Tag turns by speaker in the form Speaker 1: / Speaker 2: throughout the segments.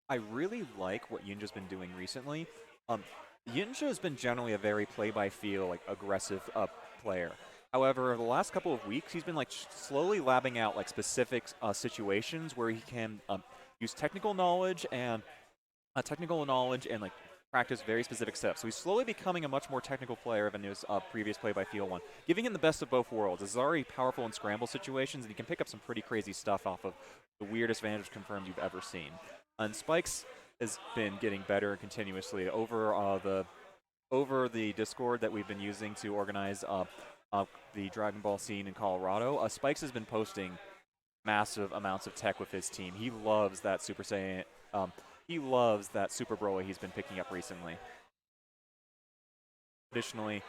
Speaker 1: I really like what Yinja's been doing recently. Um, Yinja has been generally a very play-by-feel, like aggressive player. However, the last couple of weeks, he's been like slowly labbing out like specific situations where he can use technical knowledge and like practice very specific steps. So he's slowly becoming a much more technical player than his previous play-by-feel one, giving him the best of both worlds. He's already powerful in scramble situations, and he can pick up some pretty crazy stuff off of the weirdest Vantage confirmed you've ever seen. And Spikes has been getting better continuously over the Discord that we've been using to organize the Dragon Ball scene in Colorado. Spikes has been posting massive amounts of tech with his team. He loves that Super Saiyan. He loves that Super Broly he's been picking up recently. Additionally,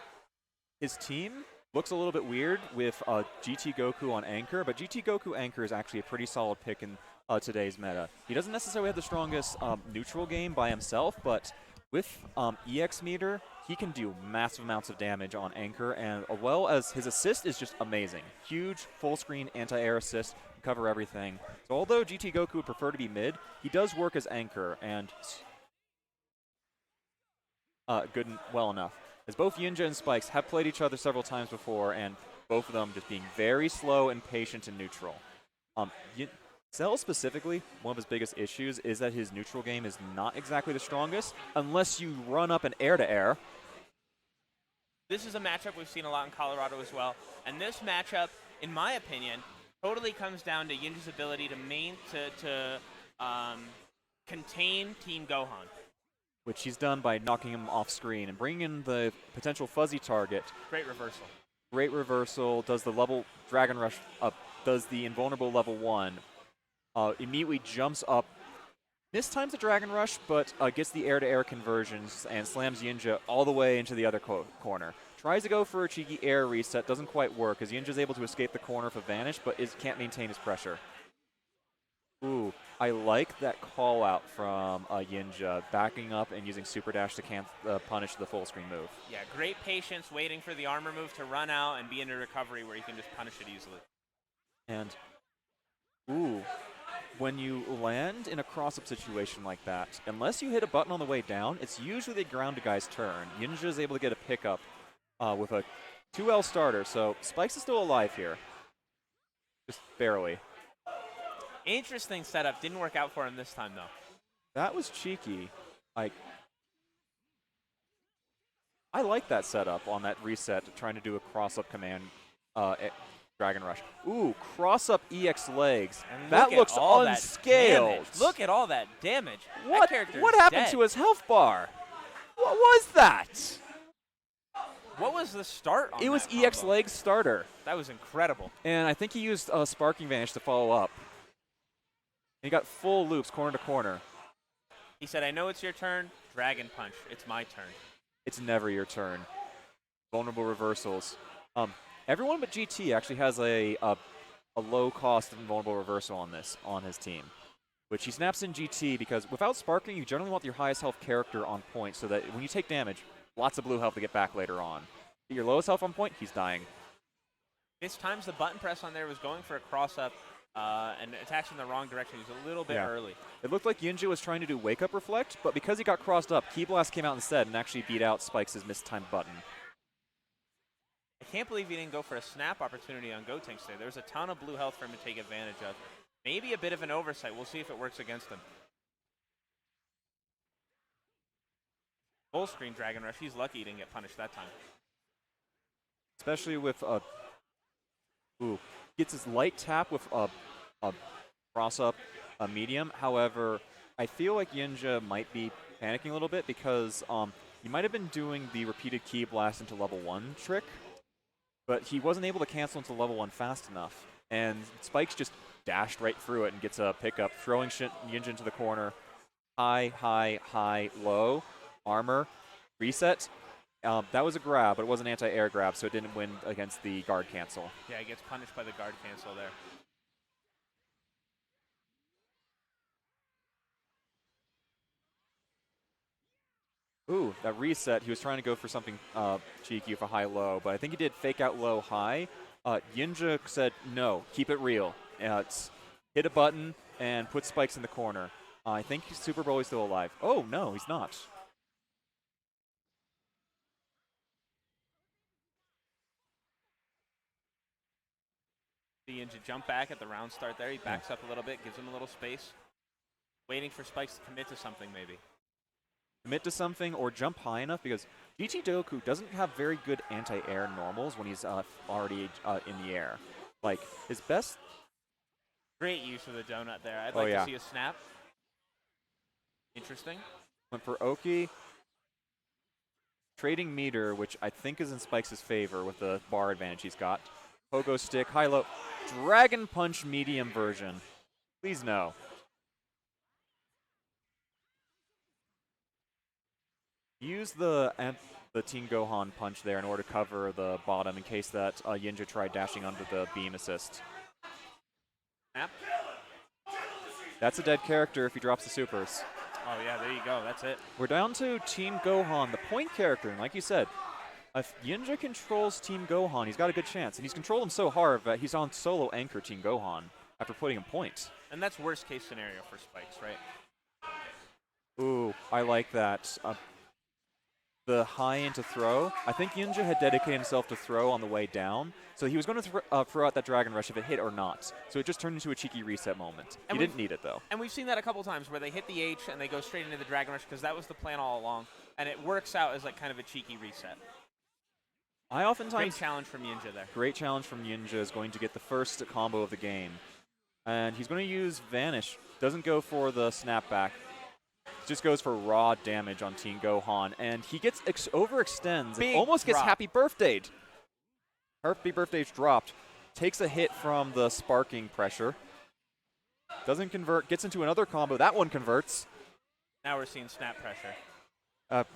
Speaker 1: his team looks a little bit weird with GT Goku on Anchor, but GT Goku Anchor is actually a pretty solid pick in today's meta. He doesn't necessarily have the strongest neutral game by himself, but with EX meter, he can do massive amounts of damage on Anchor, and as well as his assist is just amazing. Huge full screen anti-air assist, cover everything. So although GT Goku would prefer to be mid, he does work as Anchor, and good and well enough. As both Yinja and Spikes have played each other several times before, and both of them just being very slow and patient and neutral. Cell specifically, one of his biggest issues is that his neutral game is not exactly the strongest unless you run up an air-to-air.
Speaker 2: This is a matchup we've seen a lot in Colorado as well, and this matchup, in my opinion, totally comes down to Yinja's ability to contain Team Gohan.
Speaker 1: Which he's done by knocking him off screen and bringing in the potential fuzzy target.
Speaker 2: Great reversal.
Speaker 1: Great reversal, does the level Dragon Rush up, does the invulnerable level 1. Immediately jumps up, mistimes the Dragon Rush, but gets the air-to-air conversions and slams Yinja all the way into the other corner. Tries to go for a cheeky air reset, doesn't quite work, as Yinja's able to escape the corner for Vanish, but can't maintain his pressure. Ooh, I like that call out from Yinja, backing up and using Super Dash to punish the full screen move.
Speaker 2: Yeah, great patience, waiting for the armor move to run out and be into recovery where you can just punish it easily.
Speaker 1: And, ooh, when you land in a cross-up situation like that, unless you hit a button on the way down, it's usually the ground guy's turn. Yinja is able to get a pickup with a 2L starter, so Spikes is still alive here. Just barely.
Speaker 2: Interesting setup. Didn't work out for him this time, though.
Speaker 1: That was cheeky. I like that setup on that reset, trying to do a cross-up command Dragon Rush. Ooh, cross-up EX legs.
Speaker 2: And
Speaker 1: that looks unscaled.
Speaker 2: Look at all that damage.
Speaker 1: What happened to his health bar? What was that?
Speaker 2: What was the start on
Speaker 1: It was
Speaker 2: that
Speaker 1: EX
Speaker 2: combo?
Speaker 1: legs starter.
Speaker 2: That was incredible.
Speaker 1: And I think he used Sparking Vanish to follow up. He got full loops corner to corner.
Speaker 2: He said, I know it's your turn. Dragon Punch. It's my turn.
Speaker 1: It's never your turn. Vulnerable reversals. Everyone but GT actually has a low-cost invulnerable reversal on his team, which he snaps in GT because without Sparking, you generally want your highest health character on point so that when you take damage, lots of blue health to get back later on. Get your lowest health on point, he's dying.
Speaker 2: This times the button press on there was going for a cross-up and attacks in the wrong direction. He was a little bit early.
Speaker 1: It looked like Yinja was trying to do Wake Up Reflect, but because he got crossed up, Ki Blast came out instead and actually beat out Spikes' mistimed button.
Speaker 2: I can't believe he didn't go for a snap opportunity on Gotenks there. There was a ton of blue health for him to take advantage of. Maybe a bit of an oversight. We'll see if it works against him. Full screen Dragon Rush. He's lucky he didn't get punished that time.
Speaker 1: Especially with gets his light tap with a cross-up medium. However, I feel like Yinja might be panicking a little bit because he might have been doing the repeated Ki Blast into level 1 trick, but he wasn't able to cancel into level 1 fast enough. And Spikes just dashed right through it and gets a pickup, throwing Yinja into the corner. High, high, high, low, armor, reset. That was a grab, but it was an anti-air grab, so it didn't win against the guard cancel.
Speaker 2: Yeah, he gets punished by the guard cancel there.
Speaker 1: Ooh, that reset, he was trying to go for something cheeky for high-low, but I think he did fake out low-high. Yinja said, no, keep it real. Hit a button and put Spikes in the corner. I think Super Broly's still alive. Oh, no, he's not.
Speaker 2: The Ninja jump back at the round start there. He backs up a little bit, gives him a little space. Waiting for Spikes to commit to something, maybe.
Speaker 1: Commit to something or jump high enough, because GT Goku doesn't have very good anti-air normals when he's already in the air. Like, his best...
Speaker 2: Great use of the donut there. I'd like to see a snap. Interesting.
Speaker 1: Went for Oki. Trading meter, which I think is in Spikes' favor with the bar advantage he's got. Pogo stick, high-low. Dragon Punch medium version. Please no. Use the Teen Gohan punch there in order to cover the bottom in case that Yinja tried dashing under the beam assist.
Speaker 2: Snap.
Speaker 1: That's a dead character if he drops the supers.
Speaker 2: Oh, yeah, there you go. That's it.
Speaker 1: We're down to Team Gohan, the point character. And like you said, if Yinja controls Team Gohan, he's got a good chance. And he's controlled him so hard that he's on solo anchor Team Gohan after putting him point.
Speaker 2: And that's worst case scenario for Spikes, right?
Speaker 1: Ooh, I like that. The high into throw. I think Yinja had dedicated himself to throw on the way down, so he was going to throw out that Dragon Rush if it hit or not. So it just turned into a cheeky reset moment. He didn't need it, though.
Speaker 2: And we've seen that a couple times where they hit the H and they go straight into the Dragon Rush because that was the plan all along, and it works out as like kind of a cheeky reset.
Speaker 1: I oftentimes...
Speaker 2: Great challenge from Yinja there.
Speaker 1: Great challenge from Yinja is going to get the first combo of the game. And he's going to use Vanish. Doesn't go for the snapback. Just goes for raw damage on Teen Gohan, and he gets overextends and almost gets Happy Birthday'd. Happy Birthday's dropped. Takes a hit from the sparking pressure. Doesn't convert. Gets into another combo. That one converts.
Speaker 2: Now we're seeing snap pressure.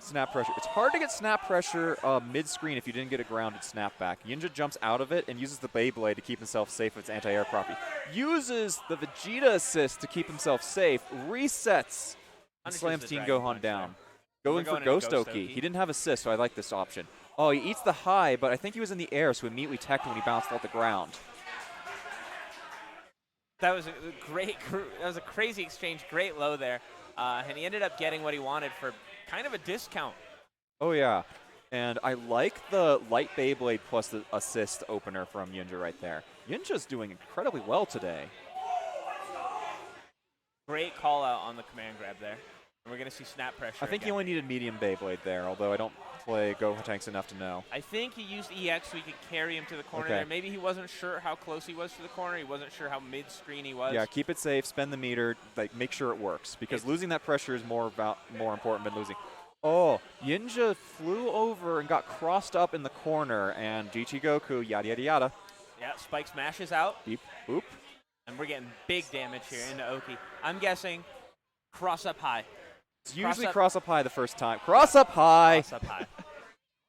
Speaker 1: Snap pressure. It's hard to get snap pressure mid-screen if you didn't get a grounded snapback. Yinja jumps out of it and uses the Beyblade to keep himself safe with its anti-air property. Uses the Vegeta assist to keep himself safe. Resets. And slams Teen Gohan down. Going for Ghost Oki. He didn't have assist, so I like this option. Oh, he eats the high, but I think he was in the air, so he immediately teched when he bounced off the ground.
Speaker 2: That was a crazy exchange. Great low there. And he ended up getting what he wanted for kind of a discount.
Speaker 1: Oh, yeah. And I like the light Beyblade plus the assist opener from Yinja right there. Yinja's doing incredibly well today.
Speaker 2: Great call out on the command grab there. And we're going to see snap pressure.
Speaker 1: I think he only needed medium Beyblade there, although I don't play Gotenks enough to know.
Speaker 2: I think he used EX so he could carry him to the corner there. Maybe he wasn't sure how close he was to the corner. He wasn't sure how mid-screen he was.
Speaker 1: Yeah, keep it safe, spend the meter, like make sure it works. Because losing that pressure is more important than losing. Oh, Yinja flew over and got crossed up in the corner, and GT Goku, yada, yada, yada.
Speaker 2: Yeah, Spike smashes out.
Speaker 1: Beep, boop.
Speaker 2: And we're getting big damage here into Oki. I'm guessing cross up high.
Speaker 1: It's usually cross up high the first time. Cross up high.
Speaker 2: Cross up high.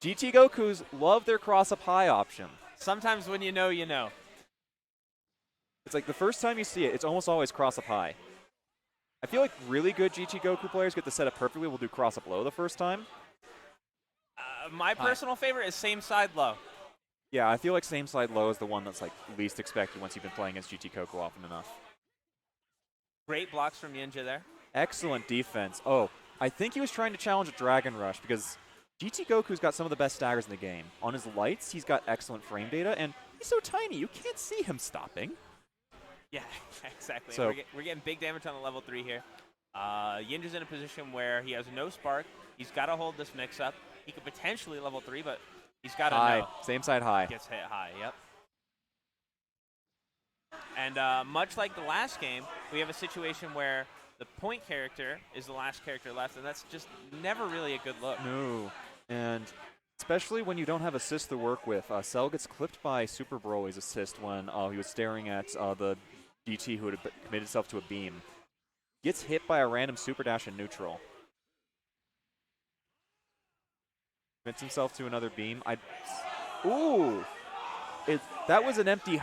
Speaker 1: GT Gokus love their cross up high option.
Speaker 2: Sometimes when you know, you know.
Speaker 1: It's like the first time you see it, it's almost always cross up high. I feel like really good GT Goku players get the setup perfectly. Will do cross up low the first time.
Speaker 2: My personal favorite is same side low.
Speaker 1: Yeah, I feel like same side low is the one that's like least expected once you've been playing as GT Goku often enough.
Speaker 2: Great blocks from Yinja there.
Speaker 1: Excellent defense. Oh, I think he was trying to challenge a Dragon Rush because GT Goku's got some of the best staggers in the game. On his lights, he's got excellent frame data, and he's so tiny, you can't see him stopping.
Speaker 2: Yeah, exactly.
Speaker 1: So
Speaker 2: we're getting big damage on the level 3 here. Yinja's in a position where he has no spark. He's got to hold this mix-up. He could potentially level 3, but he's got to know.
Speaker 1: Same side high.
Speaker 2: Gets hit high, yep. And much like the last game, we have a situation where the point character is the last character left, and that's just never really a good look.
Speaker 1: No, and especially when you don't have assists to work with. Cell gets clipped by Super Broly's assist when he was staring at the DT who had committed himself to a beam. Gets hit by a random super dash in neutral. Commits himself to another beam. Ooh! That was an empty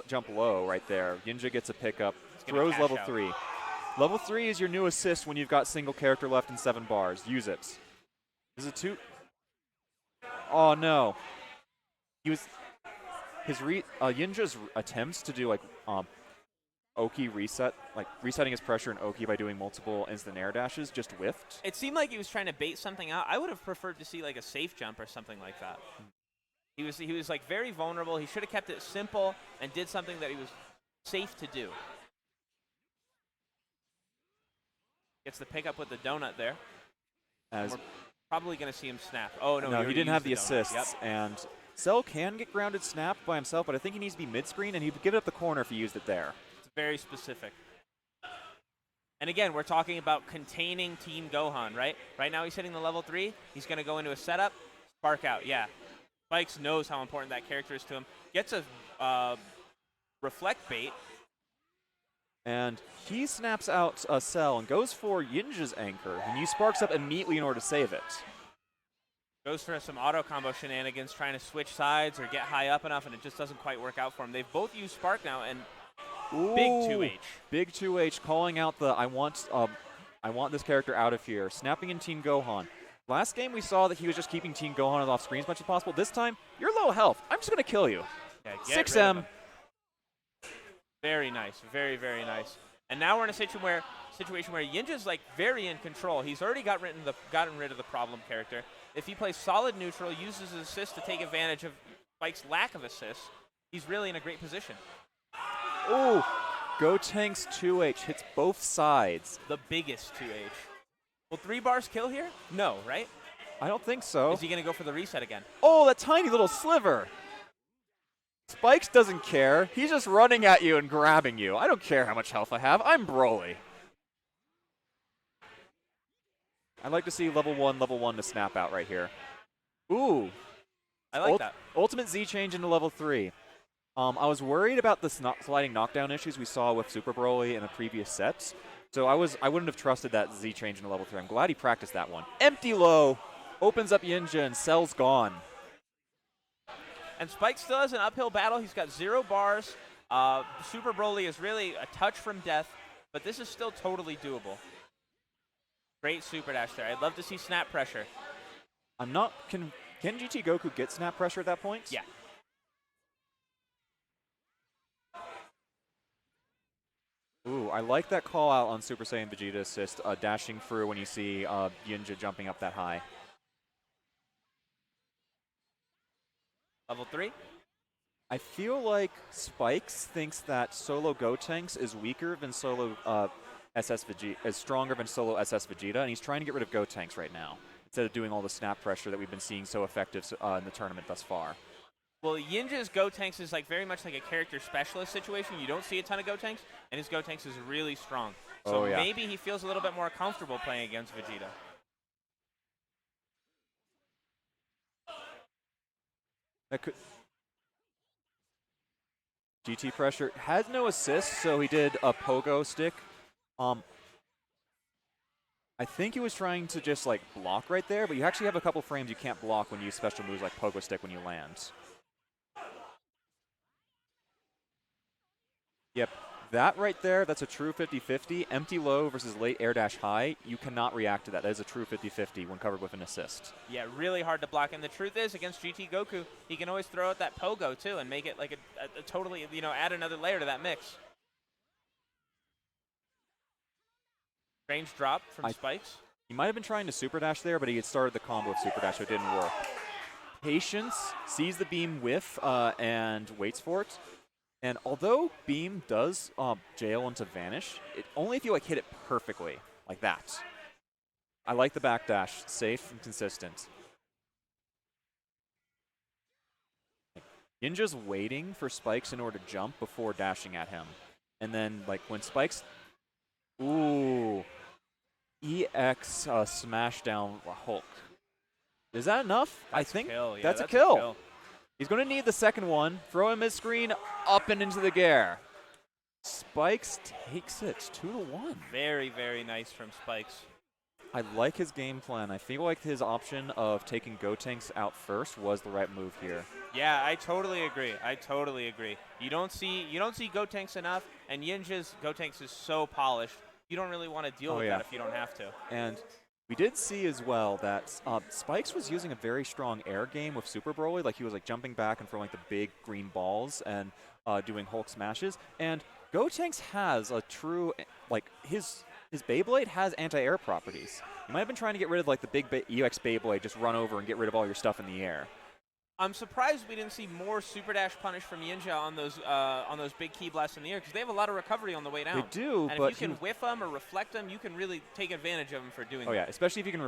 Speaker 1: jump low right there. Yinja gets a pickup. Throws level 3. Level 3 is your new assist when you've got single character left in 7 bars. Use it. Is it 2? Oh no. Yinja's attempts to do like Oki resetting his pressure in Oki by doing multiple instant air dashes, just whiffed.
Speaker 2: It seemed like he was trying to bait something out. I would have preferred to see like a safe jump or something like that. He was like very vulnerable. He should have kept it simple and did something that he was safe to do. Gets the pickup with the donut there.
Speaker 1: As
Speaker 2: we're probably going to see him snap. Oh, no,
Speaker 1: he didn't have the
Speaker 2: donut.
Speaker 1: assists.
Speaker 2: Yep.
Speaker 1: And Cell can get grounded snapped by himself, but I think he needs to be mid-screen, and he'd give it up the corner if he used it there.
Speaker 2: It's very specific. And again, we're talking about containing Team Gohan, right? Right now he's hitting the level 3. He's going to go into a setup, spark out, yeah. Spikes knows how important that character is to him. Gets a reflect bait.
Speaker 1: And he snaps out a Cell and goes for Yinja's anchor, and you sparks up immediately in order to save it.
Speaker 2: Goes for some auto combo shenanigans, trying to switch sides or get high up enough, and it just doesn't quite work out for him. They've both used Spark now, and big 2H.
Speaker 1: Big 2H calling out the I want this character out of here. Snapping in Team Gohan. Last game we saw that he was just keeping Team Gohan off screen as much as possible. This time, you're low health. I'm just going to kill you.
Speaker 2: Yeah,
Speaker 1: 6M.
Speaker 2: Very nice. Very, very nice. And now we're in a situation where Yinja's like very in control. He's already gotten rid of the problem character. If he plays solid neutral, uses his assist to take advantage of Spike's lack of assists, he's really in a great position.
Speaker 1: Oh, Gotenks 2H hits both sides.
Speaker 2: The biggest 2H. Will 3 bars kill here? No, right?
Speaker 1: I don't think so.
Speaker 2: Is he going to go for the reset again?
Speaker 1: Oh, that tiny little sliver. Spikes doesn't care. He's just running at you and grabbing you. I don't care how much health I have. I'm Broly. I'd like to see level 1 to snap out right here. Ooh.
Speaker 2: I like that.
Speaker 1: Ultimate Z change into level 3. I was worried about the sliding knockdown issues we saw with Super Broly in the previous sets. So I wouldn't have trusted that Z change into level 3. I'm glad he practiced that one. Empty low. Opens up Yinja and Cell's gone.
Speaker 2: And Spike still has an uphill battle. He's got 0 bars. Super Broly is really a touch from death, but this is still totally doable. Great super dash there. I'd love to see snap pressure.
Speaker 1: I'm not. Can GT Goku get snap pressure at that point?
Speaker 2: Yeah.
Speaker 1: Ooh, I like that call out on Super Saiyan Vegeta assist, dashing through when you see Yinja jumping up that high.
Speaker 2: Level 3.
Speaker 1: I feel like Spikes thinks that solo Gotenks is weaker than solo SS Vegeta, is stronger than solo SS Vegeta, and he's trying to get rid of Gotenks right now instead of doing all the snap pressure that we've been seeing so effective in the tournament thus far.
Speaker 2: Well, Yinja's Gotenks is like very much like a character specialist situation. You don't see a ton of Gotenks, and his Gotenks is really strong. So maybe he feels a little bit more comfortable playing against Vegeta.
Speaker 1: That could. GT pressure has no assist, so he did a pogo stick. I think he was trying to just like block right there, but you actually have a couple frames you can't block when you use special moves like pogo stick when you land. Yep, that right there, that's a true 50-50. Empty low versus late air dash high, you cannot react to that. That is a true 50-50 when covered with an assist.
Speaker 2: Yeah, really hard to block. And the truth is, against GT Goku, he can always throw out that pogo, too, and make it like a totally, add another layer to that mix. Strange drop from Spikes.
Speaker 1: He might have been trying to super dash there, but he had started the combo of super dash, so it didn't work. Patience sees the beam whiff and waits for it. And although beam does jail into vanish, only if you hit it perfectly, like that. I like the backdash, safe and consistent. Yinja's waiting for Spikes in order to jump before dashing at him. And then when Spikes, ooh, EX smash down Hulk. Is that enough? I think that's a kill. He's going to need the second one. Throw him mid-screen, up and into the gear. Spikes takes it 2-1.
Speaker 2: Very, very nice from Spikes.
Speaker 1: I like his game plan. I feel like his option of taking Gotenks out first was the right move here.
Speaker 2: Yeah, I totally agree. You don't see Gotenks enough, and Yinja's Gotenks is so polished. You don't really want to deal with that if you don't have to.
Speaker 1: And we did see as well that Spikes was using a very strong air game with Super Broly. He was jumping back and throwing the big green balls and doing Hulk smashes. And Gotenks has a true, like, his Beyblade has anti-air properties. You might have been trying to get rid of, like, the big EX Beyblade, just run over and get rid of all your stuff in the air.
Speaker 2: I'm surprised we didn't see more super dash punish from Yinja on those big key blasts in the air, because they have a lot of recovery on the way down.
Speaker 1: They do,
Speaker 2: and
Speaker 1: but
Speaker 2: if you can whiff them or reflect them, you can really take advantage of them for doing that.
Speaker 1: Oh yeah, especially if you can